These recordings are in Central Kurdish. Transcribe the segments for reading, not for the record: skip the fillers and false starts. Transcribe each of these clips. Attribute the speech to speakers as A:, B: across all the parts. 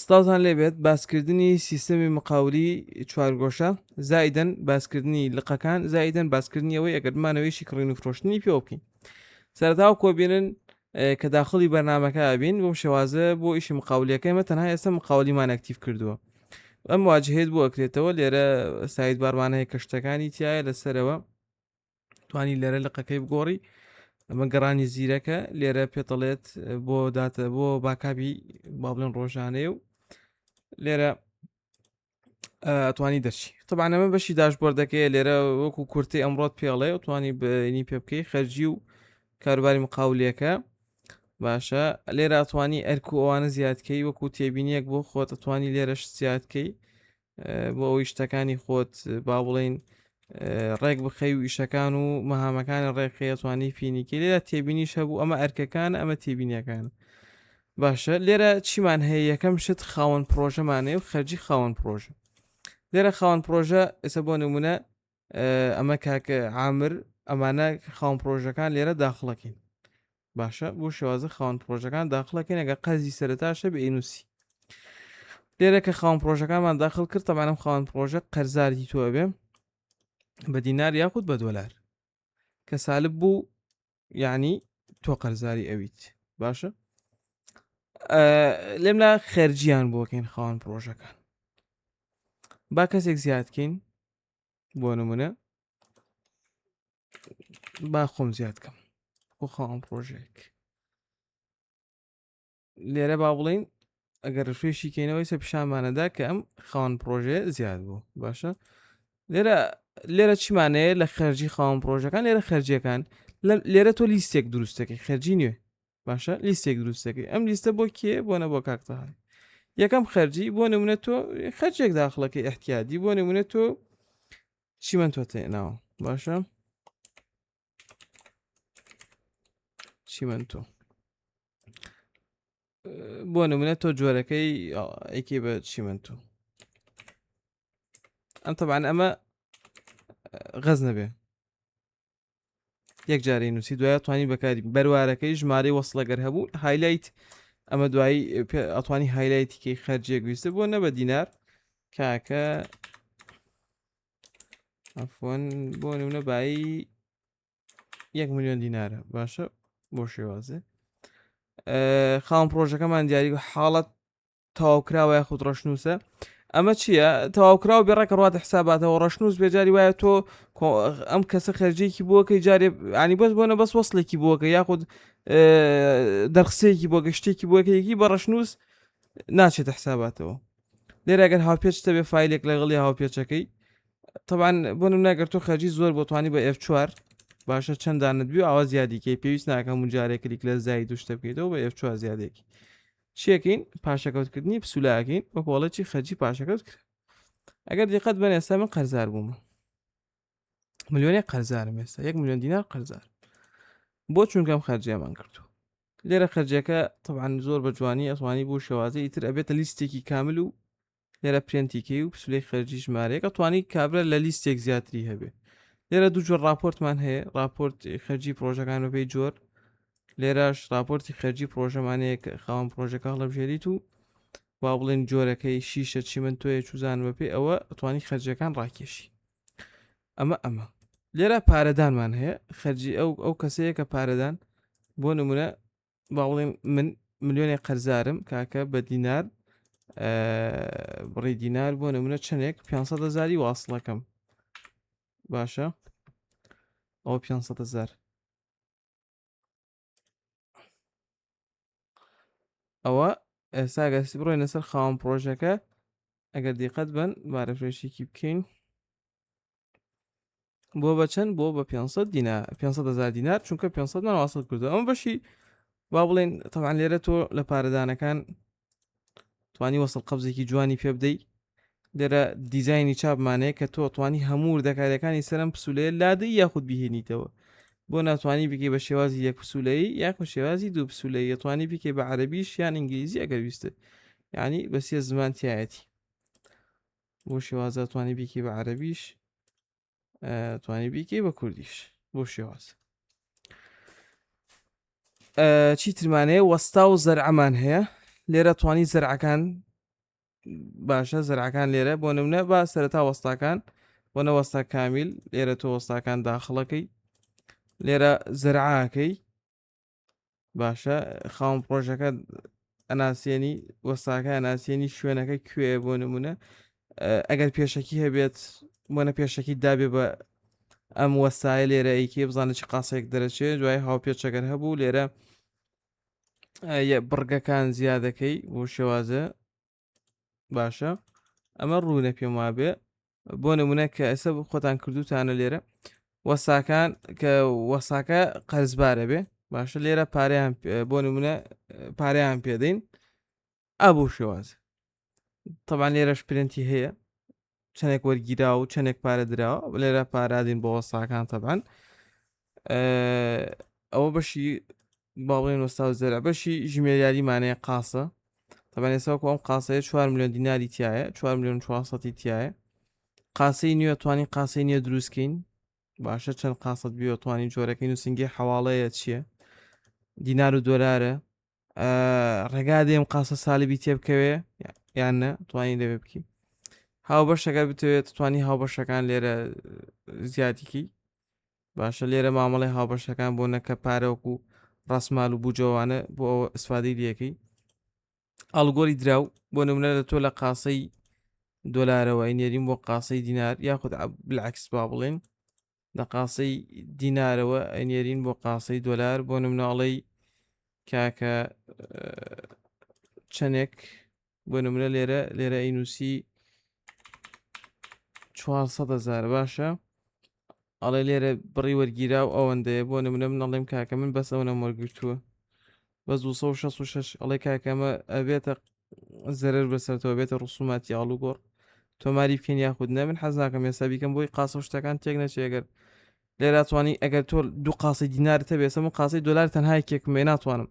A: سڵاتان لێبێت باسکردنی سیستەمی مقاولی چوارگۆشە زائیدەن باسکردنی لقەکان زائیدەن باسکردنی ئەوەی ئەگەر بمانەوەیشی کڕین و فرۆشتنی پێ بکەین سەرەتا و کۆبیێنن کە داخڵی بەرنمەکە ئابین بۆم شێوازە بۆ ئیشی مقاولیەکەمە تەنها ئێستا مقاولیمان ئەکتیف کردووە ئەم واجهێت بۆ ئەکرێتەوە لێرە سایت بارمانەیە کەشتەکانی تایە لەسەرەوە توانی لێرە لقەکەی بگۆڕی ئەمە گەڕانی زیرەکە لێرە پێتەڵێت بۆ داتە بۆ باکاپی با بڵێن ڕۆژانەیە و لێرە ئەتوانی دەرچی طبعا ئەمە بەشی داشبۆردەکەی لێرە وەکو کورتی ئەمڕۆت پێڵێ و توانی بینی پێ بکەی خەرجی و کاروباری مقاولەکە باشە لێرە ئەتوانی ئەرک و ئەوانە زیادکەی وەکو تێبینیەک بۆ خۆت ئەتوانی لێرەش زیادکەی بۆ ئەوی شتەکانی خۆت با بڵێن ڕێک بخەی و ئیشەکان و مەهامەکانی ڕێکخی ئەتوانی پینیکە لێرە تێبینیش هەبوو ئەمە ئەرکەکان ئەمە تێبینیەکان باشە لێرە چیمان هەیە یەکەم شت خاوەن پرۆژەمانەیە و خەرجی خاوەن پرۆژە لێرە خاوەن پرۆژە ئێستا بۆ نمونە ئەمە کاکە عامر ئەمانە خاوەن پرۆژەکان لێرە داخڵەکەین باشە بۆ شێوازە خاوەن پرۆژەکان داخڵەکەین ئەگە قەزی سەرەتاشە بە ئینوسی لێرە کە خاوەن پرۆژەکانمان داخل کرد تەمانم خاوەن پرۆژە قەرزاری تۆ بێ بە دینار یاخود بە دۆلار کە سالب بوو یعنی تۆ قەرزاری ئەویت باشە لێم لا خەرجیان بۆکەین خاوەن پرۆژەکان با کەسێک زیادکەین بۆ نمونە با خۆم زیادکەم بۆ خاوەن پرۆژەیەک لێرە با بڵین ئەگەر ڕفێشی کەینەوەی سە پیشانمانەدا کە ئەم خاوەن پرۆژەیە زیاد بوو باشە لێرە چیمانەیە لە خەرجی خاوەن پرۆژەکان لێرە خەرجیەکان لێرە تۆ لیستێک دروستەکەی خەرجی نیوێ باشە لیستێک دروستەکەی ئەم لیستە بۆ کێ بۆنە بۆ کاکتەهای یەکەم خەرجی بۆ نمونە تۆ خەرجێک داخڵەکەی احتیادی بۆ نمونە تۆ چیمەند تۆ تێناوە باشە چیمەند تۆ بۆ نمونە تۆ جۆرەکەی ئەیکێ بە چیمەند تۆ ئەم تەبعاً ئەمە غەز نەبێ یەک جارەی نووسی دوایە توانی بەکاری بەروارەکەی ژمارەی وەسڵەگەر هەبوو هایلایت ئەمە دوایی ئەتوانی هایلایتیکەی خەرجێک ویستە بۆ نە بە دینار کاکە ئەفۆن بۆ نمونە بایی 1 ملیۆن دینارە باشە بۆ شێوازێ خاوەن پرۆژەکەمان دیاری حاڵەت تەواوکراوە یاخود ڕەشنووسە ئەمە چییە تەواوکراو بێڕێکە ڕات حساباتەوە ڕەشنووس بێجاری وایە تۆ ئەم کەسە خەرجێکی بووەکەی جارێ ینی بەس بۆنە بەس وەسڵێکی بووەکە یاخود دەرخسەیەکی بۆ گەشتێکی بووەکەیەکی بە ڕەشنووس ناچێتە حساباتەوە لێرە ئەگەر هاوپێچتە بێ فیلێک لەگەڵی هاوپێچەکەی طبعاً بۆ نمونەگەر تۆ خەرجی زۆر بۆ توانی بە F4 باشە چەندانت بی ئاوا زیادیکەی پێویست ناکەم جارێک کلیک لە زای دوشتە بکەیتەوە بە F4 زیادێکی چیەکەین پاشەکەوتکردنی پسولاکەین وەکۆڵەتی خەرجی پاشەکەوت کرد ئەگەر دیقەت بن ئێستا من قەرزار بوومە ملیۆنێک قەرزارم ئێستا 1 ملیۆن دینار قەرزار بۆ چونکەم خەرجیامان کردو لێرە خەرجەکە طبعاً زۆر بە جوانی ئەتوانی بۆ شێوازە ئیتر ئەبێتە لیستێکی کامل و لێرە پرێنتیکەی و پسولەی خەرجی ژمارەیەک ئەتوانی کابرا لە لیستێک زیاتری هەبێ لێرە دوو جۆر راپۆرتمان هەیە راپۆرت خەرجی پرۆژەکان بەپێی جۆر لێرەش راپۆرتی خەرجی پرۆژەمانەیە کە خاوەن پرۆژەکە هەڵەبژێریت و با بڵێن جۆرەکەی شیشە چیمەند تۆیە چوزان بەپێ ئەوە ئەتوانی خەرجەکان ڕاکێشی ئەمە لێرە پارەدانمان هەیە خەرجی ئەو کەسەیە کە پارەدان بۆ نمونە با بڵێن من ملیۆنێک قەرزارم کاکە بە دینار بڕی دینار بۆ نمونە چەندێک 500,000 واصلەکەم باشە ئەو 500,000 ئەوە ئێستا گەستی بڕۆینە سەر خاوەن پرۆژەکە ئەگەر دیقەت بن بارەفرێشێکی بکەین بۆ بە چەند بۆ بە 500,000 دینار چونکە 500 من واصل کردو ئەمە بەشی با بڵێن تەبعاً لێرە تۆ لە پارەدانەکان توانی وەسڵ قەبزێکی جوانی پێ بدەیت لێرە دیزایانی چاپمانەیە کە تۆ توانی هەموو وردەکاریەکانی سەرم پسولەیە لادەی یاخود بیهێنیتەوە بۆ ناتوانی بکەی بە شێوازی یەک پسولەیی یاخود شێوازی دوو پسولەیی توانی بکەی بە عەرەبیش یان ئینگلیزی ئەگەر ویستت یعنی بە سێ زمان تایەتی بۆ شێوازە توانی بکەی بە عەرەبیش توانی بکەی بە کوردیش بۆ شێواز چی ترمانەیە وەستا و زەرعەمان هەیە لێرە توانی زەرعەکان باشە زەرعەکان لێرە بۆ نمونە با سەرەتا وەستاکان بۆنە وەستا کامیل لێرە تۆ وەستاکان داخڵەکەی لێرە زەرعاکەی باشە خاوەن پرۆژەکە ئەناسیێنی وەستاکە ئەناسیێنی شوێنەکە کوێ بۆ نمونە ئەگەر پێشەکی هەبێت بۆنە پێشەکی دابێ بە ئەم وەستایە لێرە ئەیکێ بزانە چ قاسێک دەرەچێت دوای هاوپێچەگەر هەبوو لێرە بڕگەکان زیادەکەی بۆ شێوازە باشە ئەمە ڕوونە پێم وابێ بۆ نمونە کە ئێستا خۆتان کردوتانە لێرە وەساکان کە وەساکە قەرزبارە بێ باشە لێرە پارەیان بۆ نمونە پارەیان پێدەین ئابوو شێوازە تەبان لێرەش پرنتی هەیە چەندێک وەرگیرا و چەندێک پارە دراوە لێرە پارادین بۆ وەساکان تەبان ئەوە بەشی باڵێن وەستا و زەرە بەشی ژمێریاریمانەیە قاسە تەبان ێساوەکو ئەم قاسەیە 4 ملیۆن دیناری تایە 4 ملیۆن 400 تایە قاسەی نیوە توانی قاسەی نییە دروستکەین باشە چەند قاسەت بیوە توانی جۆرەکەی نووسنگی حواڵەیە چییە دینار و دۆلارە ڕێگا دێم قاسە ساڵیبی تێ بکەوێ یان نە توانی لەوێ بکەی هاوبەشەکە بتوێت توانی هاوبەشەکان لێرە زیاتیکی باشە لێرە مامەڵی هاوبەشەکان بۆ نەکە پارەوەکو ڕاستمال و بوجەوانە بۆ ئەوە ئسفادەی دیەکەی ئەڵگۆری دراو بۆ نمونە لە تۆ لە قاسەی دۆلارەوە ئەینێریم بۆ قاسەی دینار یاخود بالعکس با بڵێن لە قاسەی دینارەوە ئەینێرین بۆ قاسەی دۆلار بۆ نموناڵی کاکە چەندێک بۆ نمونە لێرە ئەینووسی 400,000 باشە ئەڵێ لێرە بڕی وەرگیرا و ئەوەندەیە بۆ نمونە منەڵێم کاکە من بەس ئەوە وەرگرتووە بە 266 ئەڵێ کاکەمە ئەبێتە زەرر بەسەرەوە بێتە ڕوسوماتی ئاڵوگۆڕ تۆماری بکەین یاخود نە من حەز ناکەم ێستا بیکەم بۆی قاسە شتەکان تێک نەچێگەر لێرە توانی ئەگەر تۆ دوو قاسی دینار هەبێت من قاسی دلار تەنها یەکێکمێ ناتوانم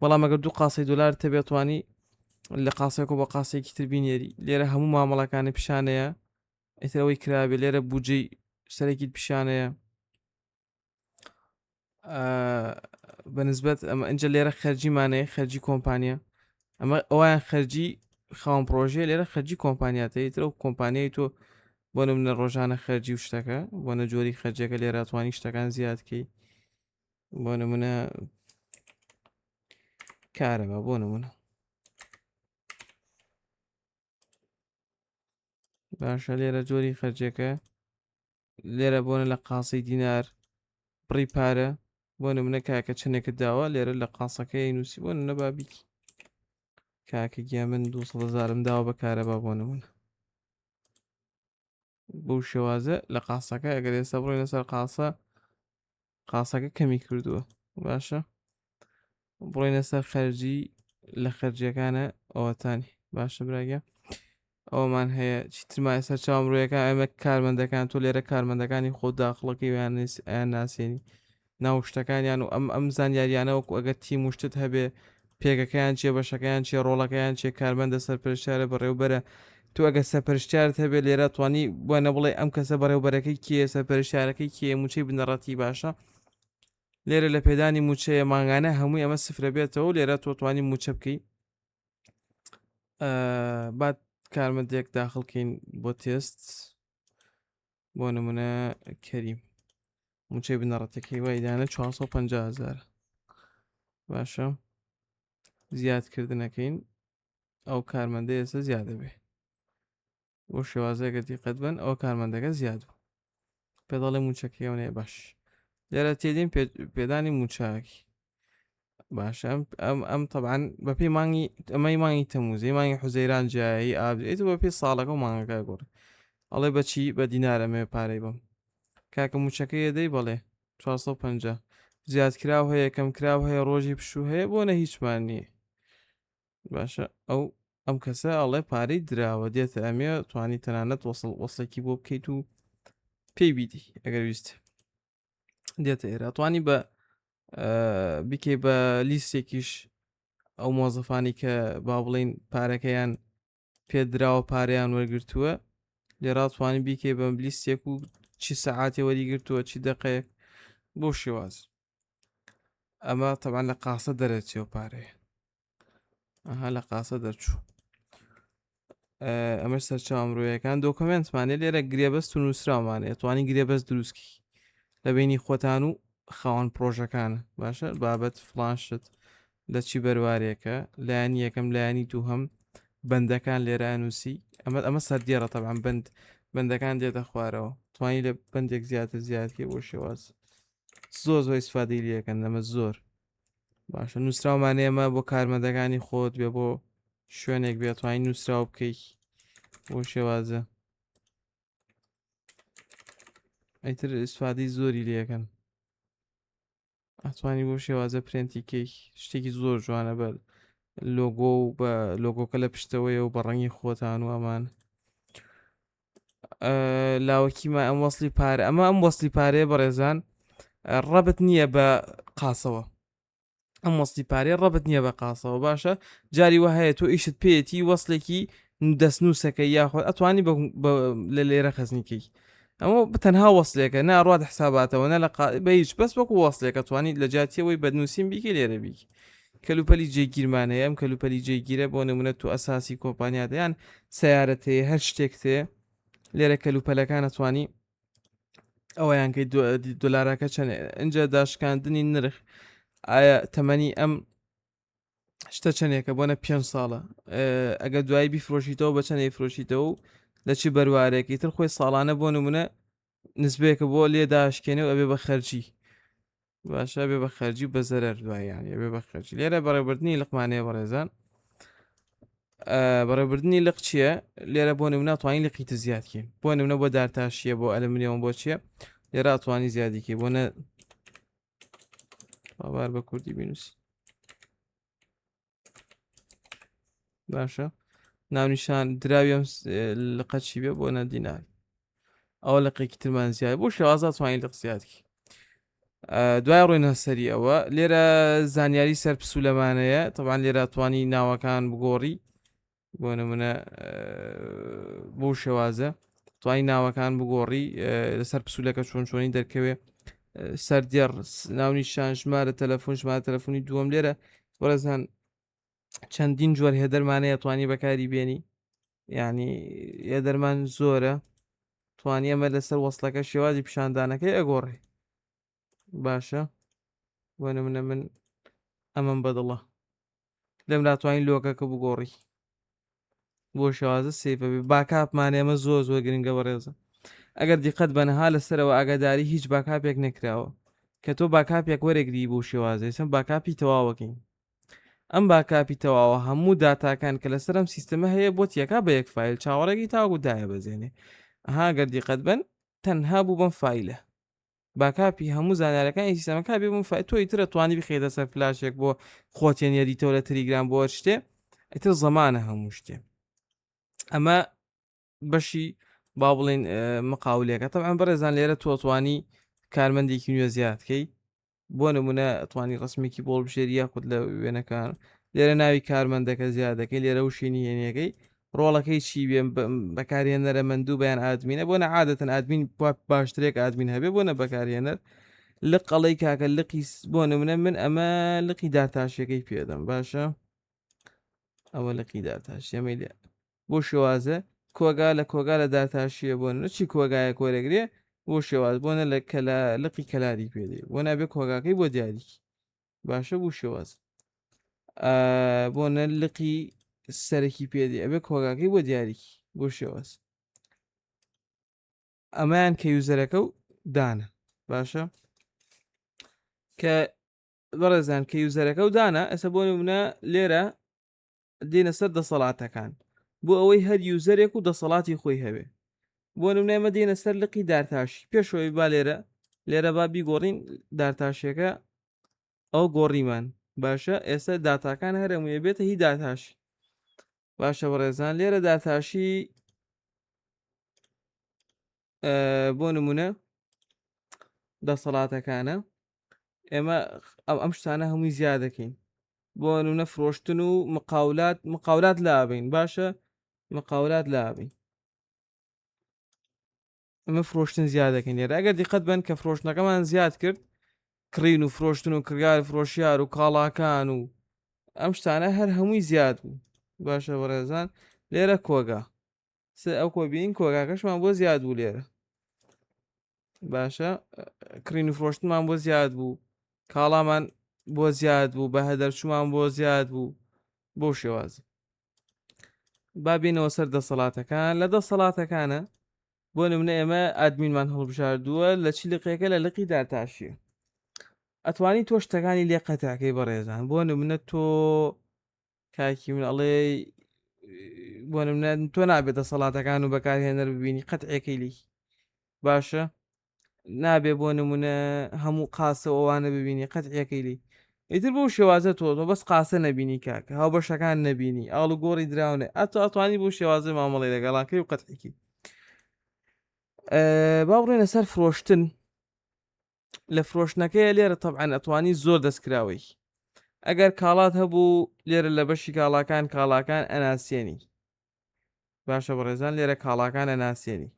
A: بەڵام ئەگەر دوو قاسی دلار هەبێت توانی لە قاسێک و بە قاسێکی تر بینێری لێرە هەموو مامەڵەکانی پیشانەیە ئەوەی کرابێ لێرە بودجەی سەرەکی پیشانەیە بەنسبەت ئەمە ئەنج لێرە خەرجیمانەیە خەرجی کۆمپانیا ئەمە ئەویان خەرجی خاوەن پرۆژێ لێرە خەرجی کۆمپانیاتەیەترە و کۆمپانیای تۆ بۆ نمونە ڕۆژانە خەرجی و شتەکە بۆ نە جۆری خەرجەکە لێرە توانی شتەکان زیادکەی بۆ نمونە کارەبە بۆ نمونە باشە لێرە جۆری خەرجەکە لێرە بۆنە لە قاسی دینار بڕی پارە بۆ نمونە کاکە چنێکت داوە لێرە لە قاسەکەی نووسی بۆ نەبابیکی کاکە گیا من 200,000 داوە بە کارەبا بۆ نمونە بەو شێوازە لە قاسەکە ئەگەر ئێستا بڕۆینە سەر قاسەکە کەمی کردووە باشە بڕۆینە سەر خەرجی لە خەرجیەکانە ئەوەتانی باشە براگە ئەومان هەیە چیترما ئێستا چاوەڕێیەکە ئەمە کارمەندەکان تۆ لێرە کارمەندەکانی خۆ داخڵەکەی یان ناسیێنی ناو شتەکانیان و ئەم زانیاریانەوەکو ئەگەر تیم وشتت هەبێ پێگەکەیان چیە بەشەکەیان چیە ڕۆڵەکەیان چێ کارمەندە سەرپەرشتیارە بەڕێوبەرە تو ئەگە سەرپەرشتیارت هەبێ لێرە توانی بۆ نەبڵێ ئەم کەسە بەڕێوبەرەکەی کێ سەرپەرشتیارەکەی کێ موچەی بنەڕەتی باشە لێرە لە پێدانی موچەیە ماگانە هەمووی ئەمە سفرە بێتەوە لێرە تۆ توانی موچە بکەی بعد کارمەندێک داخڵکەین بۆ تێست بۆ نمونە کەریم موچەی بنەڕەتەکەی وایدانە 450,000 باشە زیادکردنەکەین ئەو کارمەندە ئێستا زیادە بێ بۆ شێوازەیەگە دیقەت بن ئەو کارمەندەکە زیاد بوو پێداڵی موچەکەیەوەنێ باش لێرە تێدین پێدانی موچاکی باشە ئەم طبعاً بەپی مانگی ئەمەی مانگی تەموزی مانگی حوزەیران جایی ئابێت بە پێی ساڵەکە و مانگەکە گۆڕ ئەڵێ بەچی بە دینارەمێ پارەی بم کاکە موچەکەی دەی بەڵێ 450 زیادکراو هەیە کەم کراو هەیە ڕۆژی پشوو هەیە بۆ نە هیچمان نییە باشە ئەم کەسە ئەڵێ پارەی دراوە دێتە ئەمێ توانی تەنانەت وەسڵێکی بۆ بکەیت و پێی بیدی ئەگەر ویست دێتە ئێرە توانی بە بکەی بە لیستێکیش ئەو مۆزەفانی کە با بڵین پارەکەیان پێدراوە پارەیان وەرگرتووە لێرا توانی بیکەی بە لیستێک و چی سەعاتی وەریگرتووە چی دقەیەک بۆ شێواز ئەمە تەبان لە قاسە دەرەچێ و پارەیە ئەها لە قاسە دەرچوو ئەمەش سەرچاوەڕوویەکان دۆکمنتمانێ لێرە گرێبەست و نووسراومانێت توانی گرێبەست دروستکی لە بینی خۆتان و خاوەن پرۆژەکانە باشە بابەت فلانشت لە چی بەروارێکە لایانی یەکەم لایانی دووهەم بەندەکان لێرە ئەنووسی ئەمە سەردێڕە تەبعاً بەندەکان دێتە خوارەوە توانی لە بەندێک زیاتر زیاتکە بۆ شێواز زۆر ئیسفادەی لەکەن ئەمە زۆر باشە نووسراومانێ ئەمە بۆ کارمەندەکانی خۆت بێ بۆ شوێنێک بێت توانی نووسراو بکەیت بۆ شێوازە ئەیتر ئیسفادەی زۆری لەکەن ئەتوانی بۆ شێوازە پرێنتیکەی شتێکی زۆر جوانە بەر لۆگۆ و بە لۆگۆکە لە پشتەوەیە و بە ڕەنگی خۆتان و ئەمان لاوەکیمە ئەم وەسلی پارە ئەم وەسلی پارەیە بەڕێزان ڕەبت نییە بە قاسەوە ئەم وەستی پارێ ڕەبت نییە بە قاسەوە باشە جاری وە هەیە تۆ ئیشت پێێتی وەسلێکی دەستنووسەکە یاخۆ ئەتوانی لە لێرە خەزنیکەی ئەمە تەنها وەسلێکە ناڕات حساباتەوە نە لە بە هیچ بەس وەکو وەسلێکە توانیت لە جاتیەوەی بەدنووسین بیکە لێرە بیک کەلوپەلی جێگیرمانەیە ئەم کەلوپەلی جێگیرە بۆ نمونە تو ئەساسی کۆمپانیاتیان سیارەت هەیە هەر شتێک تێ لێرە کەلوپەلەکان ئەتوانی ئەوەیان کەی دۆلارەکە چەند ئەجا داشکاندنی نرخ ئایا تەمەنی ئەم شتە چەندێکە بۆنە 5 ساڵە ئەگە دوایی بیفرۆشیتەوە بە چەندی فرۆشیتەوە و لە چی بەروارێکی تر خۆی ساڵانە بۆ نمونە نسبەیەکە بۆ لێ داشکێنێ و ئەبێ بە خەرجی باشە بێ بە خەرجی بە زەرەر دواییان بێ بە خەرجی لێرە بەڕێبردننی لقمانەیە بەڕێزان بەڕێبردننی لق چییە لێرە بۆ نمونە توانین لقیتە زیادکەین بۆ نمونە بۆ دارتاشیە بۆ ئەلمنیۆم بۆ چییە لێرە ئەتوانی زیادیکەی بۆنە بابار بە کوردی بینوسی باشە ناونیشان دراویم لقەچی بێ بۆ نەدینار ئەوە لەقێکی ترمان زیاد بۆ شێوازە توانین لق زیادکی دوای ڕۆینە سەری ئەوە لێرە زانیاری سەر پسوولەمانەیە تەوان لێرە توانی ناوەکان بگۆڕی بۆ نمونە بۆ شێوازە توانی ناوەکان بگۆڕی لەسەر پسوولەکە چۆن چۆنی دەرکەوێ سەردێڕ ناونیشان ژمارە تەلەفۆن ژمارە تەلەفۆنی دووەم لێرە وەرەزان چەندین جۆر هێدەرمانەیە توانی بەکاری بێنی یعنی هێدەرمان زۆرە توانی ئەمە لەسەر وەسڵەکە شێوازی پیشاندانەکەی ئەگۆڕێ باشە بۆ نمونە من ئەمەم بەدڵە لێم ناتوانین لۆکەکە بگۆڕی بۆ شێوازە سێفە بێ باکاپمانێ ئەمە زۆر گرنگە بەڕێزە ئەگەر دیقەت بەنەها لەسەرەوە ئاگاداری هیچ باکاپێک نەکراوە کە تۆ باکاپێک وەرەگری بۆ شێوازە سم باکاپی تەواوەکەین ئەم باکاپی تەواوە هەموو داتاکان کە لەسەر ئەم سیستەمە هەیە بۆ تیەکا بە یەک فیل چاوەڕێکی تاگودایە بەزێنێ ئەها گەردیقەت بن تەنها بوو بم فیلە باکاپی هەموو زانارەکانی سیستەمەکە بێ بم تۆی ترە توانی بخێتە سەر فلاشێک بۆ خۆتیان یاریتەوە لە تەلیگرام بۆ شتێ ئەتر زەمانە هەموو شتێ ئەمە بەشی با بڵێن مقاولەکە تەبعاً بەڕێزان لێرە تۆتوانی کارمەندێکی نوێ زیادکەی بۆ نمونە ئەتوانی ڕسمێکی بۆڵ بژێری یاخود لە وێنەکان لێرە ناوی کارمەندەکە زیادەکەی لێرە وشینی هێنیەکەی ڕۆڵەکەی چی بێ بەکارهێنەرە مندوو بەیان ئادمینە بۆ نەعادەتەن ئادمین باشترێک ئادمین هەبێ بۆ نە بەکارهێنەر لق قەڵەی کاکە لقی بۆ نمونە من ئەمە لقی دارتاشیەکەی پێدەم باشە ئەوە لقی دارتاشی ئەمەی لێ بۆ شێوازە کۆگا لە کۆگا لە دارتاشیە بۆ نچی کۆگایە کۆرەگرێ بۆ شێواز بۆنە لە لقی کەلاری پێدێ بۆ نابێ کۆگاکەی بۆ دیاریکی باشە بوو شێواز بۆنە لقی سەرەکی پێدێ ئەبێ کۆگاکەی بۆ دیاریکی بۆ شێواز ئەمایان کە یوزەرەکە و دانە باشە کە بەڕێزان کە یوزەرەکە و دانا ئەسە بۆ نمونە لێرە دێنە سەر دەسەڵاتەکان بۆ ئەوەی هەر یوزەرێک و دەسەڵاتی خۆی هەبێ بۆ نمونە ئێمە دێنە سەر لقی دارتاشی پێشەوەی با لێرە با بیگۆڕین دارتاشیەکە ئەو گۆڕیمان باشە ئێستا داتاکان هەرموویە بێتە هی داتاشی باشە بەڕێزان لێرە داتاشی بۆ نمونە دەسەڵاتەکانە ئێمە ئەم شتانە هەمووی زیاد دەکەین بۆ نمونە فرۆشتن و مقاولات لابین باشە مقاولات لابین ئەمە فرۆشتن زیاد دەکەین لێرە ئەگەر دیقەت بن کە فرۆشتنەکەمان زیاد کرد کڕین و فرۆشتن و کڕگار فرۆشیار و کاڵاکان و ئەم شتانە هەر هەمووی زیاد بوو باشە بەڕێزان لێرە کۆگا ئەو کۆ بینین کۆگاکەشمان بۆ زیاد بوو لێرە باشە کڕین و فرۆشتمان بۆ زیاد بوو کاڵامان بۆ زیاد بوو بە هەدەرچوومان بۆ زیاد بوو بۆ شێوازە با بینەوە سەر دەسەڵاتەکان لە دەسەڵاتەکانە بۆ نمونە ئێمە ئادمینمان هەڵبژاردووە لە چی لقەکە لە لقی دارتاشیە ئەتوانی تۆ شتەکانی لێ قەتاکەی بەڕێزان بۆ نمونە تۆ کاکی من ئەڵێ بۆ نمونە تۆ نابێت دەسەڵاتەکان و بەکارهێنەر ببینی قەتعەکەی لی باشە نابێ بۆ نمونە هەموو قاسە ئەوانە ببینی قەتعەکەی لی ئیتر بۆ شێوازە تۆ بەس قاسە نەبینی کاکە هاو بەشەکان نەبینی ئاڵ و گۆڕی دراونێ ئەتوانی بۆ شێوازە مامەڵی لەگەڵاکەی و قەتعێکی با بڕێنە سەر فرۆشتن لە فرۆشتنەکەی لێرە تەبعەن ئەتوانی زۆر دەستکراوەی ئەگەر کاڵات هەبوو لێرە لە بەشی کاڵاکان ئەناسیێنی باشە بەڕێزان لێرە کاڵاکان ئەناسیێنی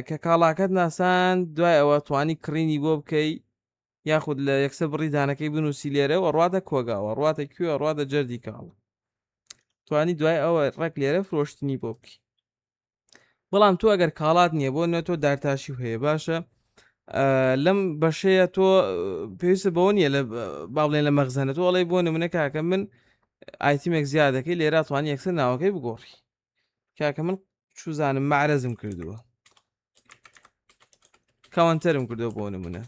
A: کە کاڵاکەت ناسان دوای ئەوە توانی کڕینی بۆ بکەی یاخود لە یەکسە بڕی دانەکەی بنووسی لێرە و ڕاتە کۆگاوە ڕاتە کوێ ڕاتە جەردی کاڵ توانی دوای ئەوە ڕێک لێرە فرۆشتنی بۆ بکەی بەڵام تۆ ئەگەر کاڵات نییە بۆ نوێ تۆ دارتاشی هەیە باشە لەم بەشەیە تۆ پێویستە بەوە نیە لە با بڵێن لە مەخزانە تۆ ئەڵێ بۆ نمونە کاکە من ئایتیمێک زیادەکەی لێرە توانی یەکسەر ناوەکەی بگۆڕی کاکە من چوزانم معرەزم کردووە کاوەنتەرم کردووە بۆ نمونە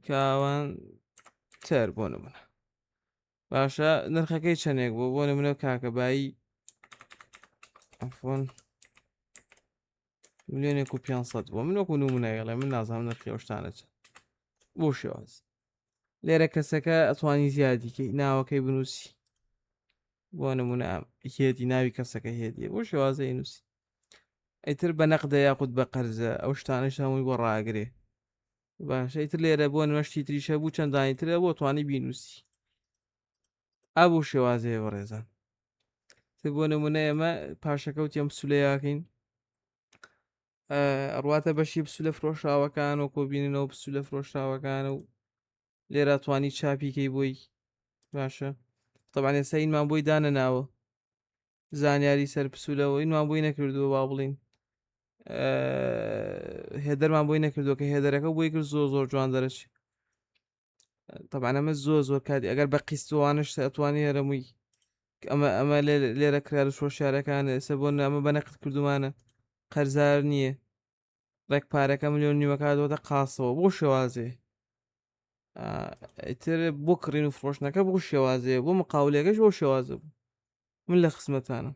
A: کاوەنتەر بۆ نمونە باشە نرخەکەی چەندێک بۆ نمونە کاکە بایی ئەفۆن 1,500,000 بۆ من وەکو نمونەیەڵێ من نازانم نرخی ئەو شتانە چەند بۆ شێواز لێرە کەسەکە ئەتوانی زیادیکەی ناوەکەی بنووسی بۆ نمونە هێدی ناوی کەسەکە هێدیە بۆ شێوازەی نووسی ئەیتر بە نەقدە یاخود بە قەرزە ئەو شتانەش هەمووی بۆ ڕاگرێ باشە ئیتر لێرە بۆ نوەشتی تریشە بوو چەندانی ترە بۆ توانی بینوسی ئابوو شێوازەیە بەڕێزان بۆ نمونە ئێمە پاشەکەوتیم پسولەیەکەین ڕواتە بەشی پسولە فرۆشراوەکان و کۆبینەوە پسولە فرۆشراوەکانە و لێرە توانی چاپیکەی بۆی باشە تەبعەن ئێستا ئینمان بۆی دانە ناوە زانیاری سەر پسولەوە ئینمان بۆی نەکردووە با بڵین هێدەرمان بۆی نەکردووە کە هێدەرەکە بۆی کرد زۆر جوان دەرەچی تەبعەن ئەمە زۆر کاتی ئەگەر بە قیستوانش ئەتوانی هەرمووی ئەمە لێرە کرا لە شۆشارەکان ئێستا بۆ ئەمە بە نەقد کردومانە قەرزار نییە ڕێک پارەکە 1,5 ملیۆن کاتەوەتە قاسەوە بۆ شێوازێ ئیتر بۆ کڕین و فرۆشتنەکە بۆ شێوازەیە بۆ مقاولەکەش بۆ شێوازە بوو من لە خزمەتانم